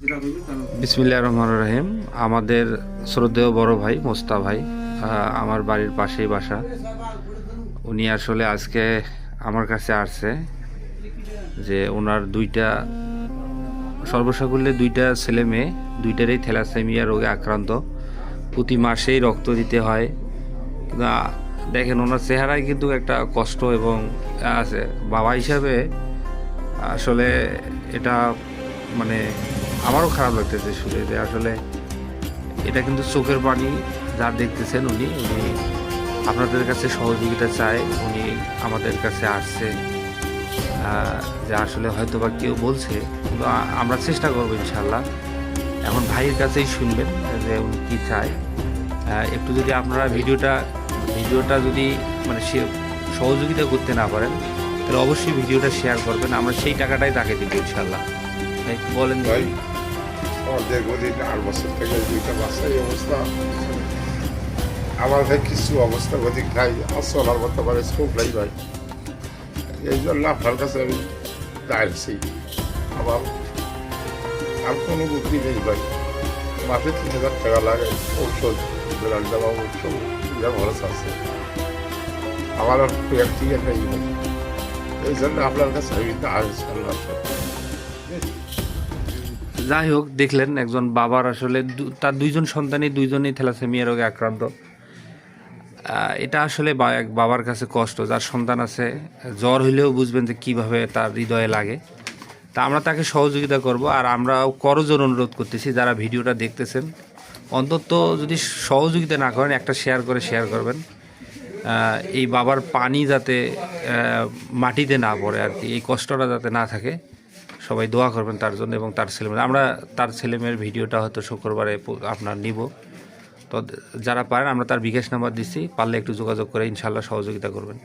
বিসমিল্লাহির রহমানির রহিম। আমাদের শ্রদ্ধেয় বড় ভাই মোস্তা ভাই, আমার বাড়ির পাশেই বাসা। উনি আসলে আজকে আমার কাছে আসছে যে ওনার সর্বসাকুল্যে দুইটা ছেলে মেয়ে, দুইটারই থ্যালাসেমিয়া রোগে আক্রান্ত। প্রতি মাসেই রক্ত দিতে হয়। কিন্তু দেখেন ওনার চেহারায় কিন্তু একটা কষ্ট এবং আছে। বাবা হিসাবে আসলে এটা মানে আমারও খারাপ লাগতেছে শুনে যে আসলে এটা কিন্তু চোখের পানি যা দেখতেছেন। উনি আপনাদের কাছে সহযোগিতা চায়। উনি আমাদের কাছে আসছে যে আসলে হয়তো বা কেউ বলছে, কিন্তু আমরা চেষ্টা করবো ইনশাল্লাহ। এখন ভাইয়ের কাছেই শুনবেন যে উনি কী চায়। একটু যদি আপনারা ভিডিওটা যদি মানে সে সহযোগিতা করতে না পারেন, তাহলে অবশ্যই ভিডিওটা শেয়ার করবেন। আমরা সেই টাকাটাই তাকে দিব ইনশাল্লাহ। বলেন ভাই, আমার দীর্ঘদিন 8 বছর থেকে দুইটা বাচ্চাই অবস্থা। আমার ভাই কিছু অবস্থা অধিক নাই, চলার মতো আমার স্কোপ নাই ভাই। এই জন্য আপনার কাছে আমি চাইছি। আমার আর কোনো বুদ্ধি নেই ভাই। মাসে 3000 টাকা লাগে ঔষধ, বেড়াল দেওয়া ঔষধ খরচ আছে। আমার আর ঠিক নেই ভাই। এই জন্য আপনার কাছে আমি যাই হোক, দেখলেন একজন বাবার আসলে তার দুইজন সন্তানই দুইজনই থ্যালাসেমিয়া রোগে আক্রান্ত। এটা আসলে এক বাবার কাছে কষ্ট। যার সন্তান আছে, জ্বর হইলেও বুঝবেন যে কীভাবে তার হৃদয়ে লাগে। তা আমরা তাকে সহযোগিতা করব। আর আমরাও করজোর অনুরোধ করতেছি, যারা ভিডিওটা দেখতেছেন অন্তত যদি সহযোগিতা না করেন, একটা শেয়ার করবেন। এই বাবার পানি যাতে মাটিতে না পড়ে আর কি, এই কষ্টটা যাতে না থাকে। সবাই দোয়া করবেন তার জন্য এবং তার ছেলেমেয়ে। আমরা তার ছেলেমেয়ের ভিডিওটা হয়তো শুক্রবারে আপনার নিব। তো যারা পারেন, আমরা তার বিকাশ নাম্বার দিচ্ছি, পারলে একটু যোগাযোগ করে ইনশাল্লাহ সহযোগিতা করবেন।